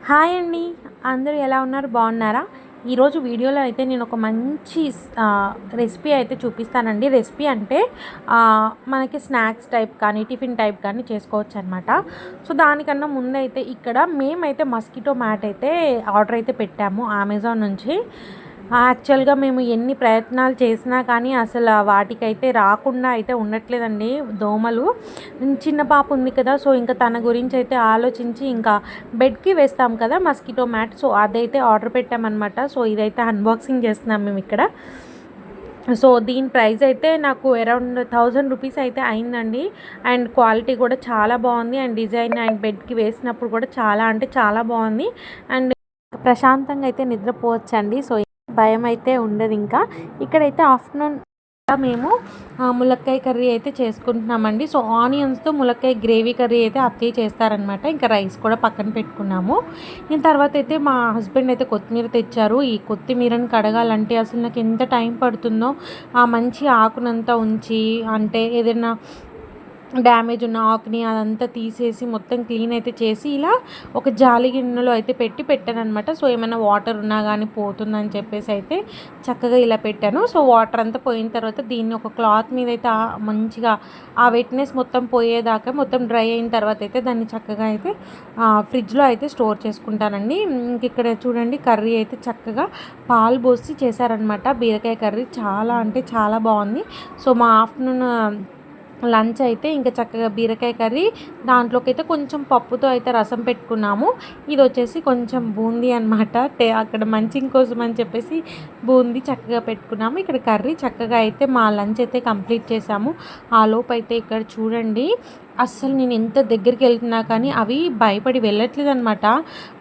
Hi అండి. అందరూ ఎలా ఉన్నారు? బాగున్నారా? ఈరోజు వీడియోలో అయితే నేను ఒక మంచి రెసిపీ అయితే చూపిస్తానండి. రెసిపీ అంటే మనకి స్నాక్స్ టైప్ కానీ టిఫిన్ టైప్ కానీ చేసుకోవచ్చు అనమాట. సో దానికన్నా ముందైతే ఇక్కడ మేమైతే మస్కిటో మ్యాట్ అయితే ఆర్డర్ అయితే పెట్టాము అమెజాన్ నుంచి. యాక్చువల్గా మేము ఎన్ని ప్రయత్నాలు చేసినా కానీ అసలు వాటికైతే రాకుండా అయితే ఉండట్లేదండి దోమలు. చిన్న పాప ఉంది కదా, సో ఇంకా తన గురించి అయితే ఆలోచించి ఇంకా బెడ్కి వేస్తాం కదా మస్కిటో మ్యాట్, సో అదైతే ఆర్డర్ పెట్టామన్నమాట. సో ఇదైతే అన్బాక్సింగ్ చేస్తున్నాం మేము ఇక్కడ. సో దీని ప్రైస్ అయితే నాకు అరౌండ్ 1000 రూపీస్ అయితే అయిందండి. అండ్ క్వాలిటీ కూడా చాలా బాగుంది. అండ్ డిజైన్ అండ్ బెడ్కి వేసినప్పుడు కూడా చాలా అంటే చాలా బాగుంది. అండ్ ప్రశాంతంగా అయితే నిద్రపోవచ్చండి. సో భయం అయితే ఉండదు. ఇంకా ఇక్కడైతే ఆఫ్టర్నూన్ మేము ములక్కాయ కర్రీ అయితే చేసుకుంటున్నామండి. సో ఆనియన్స్తో ములక్కాయ గ్రేవీ కర్రీ అయితే అత్తయ్య చేస్తారనమాట. ఇంకా రైస్ కూడా పక్కన పెట్టుకున్నాము. దీని తర్వాత అయితే మా హస్బెండ్ అయితే కొత్తిమీర తెచ్చారు. ఈ కొత్తిమీరని కడగాలంటే అసలు నాకు ఎంత టైం పడుతుందో, ఆ మంచి ఆకునంతా ఉంచి అంటే ఏదైనా డ్యామేజ్ ఉన్న ఆకుని అదంతా తీసేసి మొత్తం క్లీన్ అయితే చేసి ఇలా ఒక జాలి గిన్నెలో అయితే పెట్టాను అనమాట. సో ఏమైనా వాటర్ ఉన్నా కానీ పోతుందని చెప్పేసి అయితే చక్కగా ఇలా పెట్టాను. సో వాటర్ అంతా పోయిన తర్వాత దీన్ని ఒక క్లాత్ మీద అయితే మంచిగా ఆ వెట్నెస్ మొత్తం పోయేదాకా మొత్తం డ్రై అయిన తర్వాత అయితే దాన్ని చక్కగా అయితే ఫ్రిడ్జ్లో అయితే స్టోర్ చేసుకుంటానండి. ఇంక ఇక్కడ చూడండి కర్రీ అయితే చక్కగా పాలు పోసి చేశారనమాట. బీరకాయ కర్రీ చాలా అంటే చాలా బాగుంది. సో మా ఆఫ్టర్నూన్ లంచ్ అయితే ఇంకా చక్కగా బీరకాయ కర్రీ, దాంట్లోకి అయితే కొంచెం పప్పుతో అయితే రసం పెట్టుకున్నాము. ఇది వచ్చేసి కొంచెం బూందీ అనమాట. అక్కడ మంచింగ్ కోసం అని చెప్పేసి బూందీ చక్కగా పెట్టుకున్నాము. ఇక్కడ కర్రీ చక్కగా అయితే మా లంచ్ అయితే కంప్లీట్ చేసాము. ఆ లోపు అయితే ఇక్కడ చూడండి అస్సలు నేను ఎంత దగ్గరికి వెళ్తున్నా కానీ అవి భయపడి వెళ్ళట్లేదు అనమాట.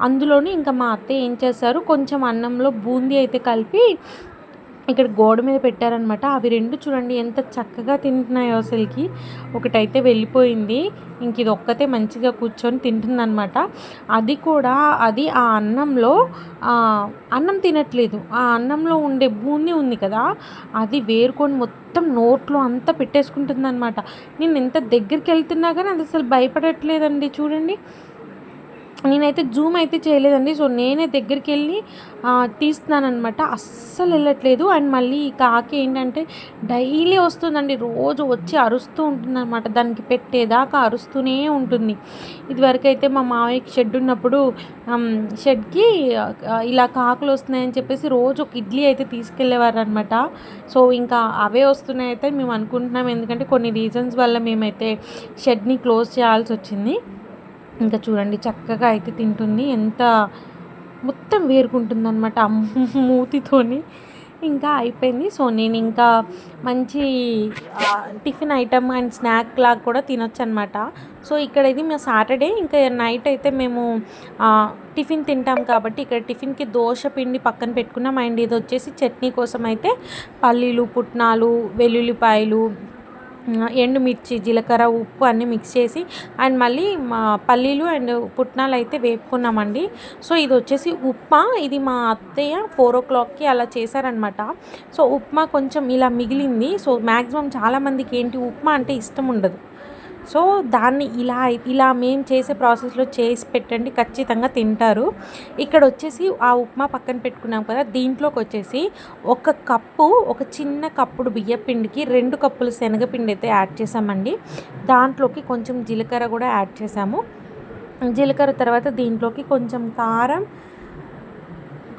అందులోని ఇంకా మా అత్తయ్య ఏం చేశారు, కొంచెం అన్నంలో బూందీ అయితే కలిపి ఇక్కడ గోడ మీద పెట్టారనమాట. అవి రెండు చూడండి ఎంత చక్కగా తింటున్నాయో అసలుకి. ఒకటైతే వెళ్ళిపోయింది, ఇంక ఇది ఒక్కతే మంచిగా కూర్చొని తింటుందనమాట. అది కూడా అది ఆ అన్నంలో అన్నం తినట్లేదు. ఆ అన్నంలో ఉండే బూందీ ఉంది కదా, అది వేరుకొని మొత్తం నోట్లో అంతా పెట్టేసుకుంటుందన్నమాట. నేను ఎంత దగ్గరికి వెళ్తున్నా కానీ అది అసలు భయపడట్లేదండి చూడండి. నేనైతే జూమ్ అయితే చేయలేదండి. సో నేనే దగ్గరికి వెళ్ళి తీస్తున్నాను అనమాట. అస్సలు వెళ్ళట్లేదు. అండ్ మళ్ళీ ఈ కాకి ఏంటంటే డైలీ వస్తుందండి, రోజు వచ్చి అరుస్తూ ఉంటుంది అనమాట. దానికి పెట్టేదాకా అరుస్తూనే ఉంటుంది. ఇదివరకు అయితే మా మావయ్యకి షెడ్ ఉన్నప్పుడు షెడ్కి ఇలా కాకులు వస్తున్నాయని చెప్పేసి రోజు ఒక ఇడ్లీ అయితే తీసుకెళ్ళేవారు అనమాట. సో ఇంకా అవే వస్తున్నాయి అయితే మేము అనుకుంటున్నాం, ఎందుకంటే కొన్ని రీజన్స్ వల్ల మేమైతే షెడ్ని క్లోజ్ చేయాల్సి వచ్చింది. ఇంకా చూడండి చక్కగా అయితే తింటుంది, ఎంత మొత్తం వేరుకుంటుంది అనమాట మూతితోని. ఇంకా అయిపోయింది. సో నేను ఇంకా మంచి టిఫిన్ ఐటమ్ అండ్ స్నాక్ లాగా కూడా తినొచ్చు అనమాట. సో ఇక్కడ ఇది మా సాటర్డే. ఇంకా నైట్ అయితే మేము టిఫిన్ తింటాం కాబట్టి ఇక్కడ టిఫిన్కి దోశ పిండి పక్కన పెట్టుకున్నాం. అండ్ ఇది వచ్చేసి చట్నీ కోసం అయితే పల్లీలు, పుట్నాలు, వెల్లుల్లిపాయలు, ఎండుమిర్చి, జీలకర్ర, ఉప్పు అన్నీ మిక్స్ చేసి అండ్ మళ్ళీ పల్లీలు అండ్ పుట్నాలు అయితే వేపుకున్నామండి. సో ఇది వచ్చేసి ఉప్మా. ఇది మా అత్తయ్య 4 o'clockకి అలా చేశారనమాట. సో ఉప్మా కొంచెం ఇలా మిగిలింది. సో మ్యాక్సిమం చాలామందికి ఏంటి ఉప్మా అంటే ఇష్టం ఉండదు. సో దాన్ని ఇలా మేము చేసే ప్రాసెస్లో చేసి పెట్టండి, ఖచ్చితంగా తింటారు. ఇక్కడ వచ్చేసి ఆ ఉప్మా పక్కన పెట్టుకున్నాం కదా, దీంట్లోకి వచ్చేసి ఒక చిన్న కప్పుడు బియ్యపిండికి 2 కప్పులు శనగపిండి అయితే యాడ్ చేసామండి. దాంట్లోకి కొంచెం జీలకర్ర కూడా యాడ్ చేసాము. జీలకర్ర తర్వాత దీంట్లోకి కొంచెం కారం,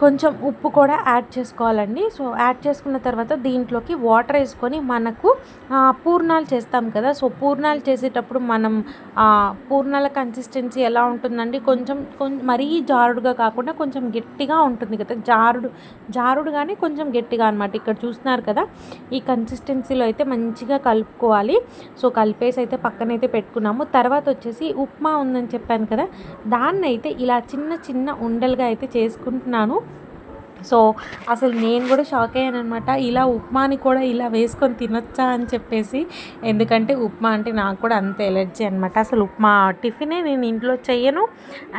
కొంచెం ఉప్పు కూడా యాడ్ చేసుకోవాలండి. సో యాడ్ చేసుకున్న తర్వాత దీంట్లోకి వాటర్ వేసుకొని మనకు పూర్ణాలు చేస్తాం కదా, సో పూర్ణాలు చేసేటప్పుడు మనం పూర్ణాల కన్సిస్టెన్సీ ఎలా ఉంటుందండి, కొంచెం మరీ జారుడుగా కాకుండా కొంచెం గట్టిగా ఉంటుంది కదా, జారుడు కానీ కొంచెం గట్టిగా అనమాట. ఇక్కడ చూస్తున్నారు కదా, ఈ కన్సిస్టెన్సీలో అయితే మంచిగా కలుపుకోవాలి. సో కలిపేసి అయితే పక్కనైతే పెట్టుకున్నాము. తర్వాత వచ్చేసి ఉప్మా ఉందని చెప్పాను కదా, దాన్ని అయితే ఇలా చిన్న చిన్న ఉండలుగా అయితే చేసుకుంటున్నాను. సో అసలు నేను కూడా షాక్ అయ్యాను అనమాట, ఇలా ఉప్మాని కూడా ఇలా వేసుకొని తినొచ్చా అని చెప్పేసి. ఎందుకంటే ఉప్మా అంటే నాకు కూడా అంత ఎలర్జీ అనమాట. అసలు ఉప్మా టిఫినే నేను ఇంట్లో చెయ్యను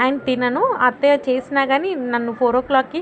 అండ్ తినను. అత్తయ్య చేసినా కానీ నన్ను 4 o'clockకి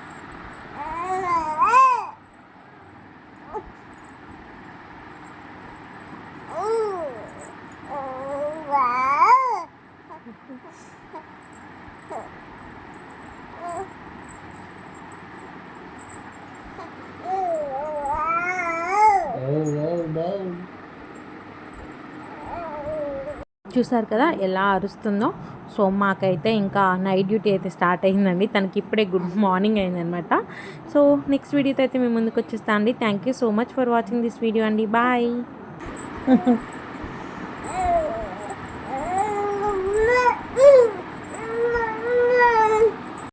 చూసారు కదా ఎలా అరుస్తుందో. సో మాకైతే ఇంకా నైట్ డ్యూటీ అయితే స్టార్ట్ అయిందండి. తనకి ఇప్పుడే గుడ్ మార్నింగ్ అయిందనమాట. సో నెక్స్ట్ వీడియోతో అయితే మేము ముందుకు వచ్చేస్తాను అండి. Thank you so much for watching this video అండి. బాయ్.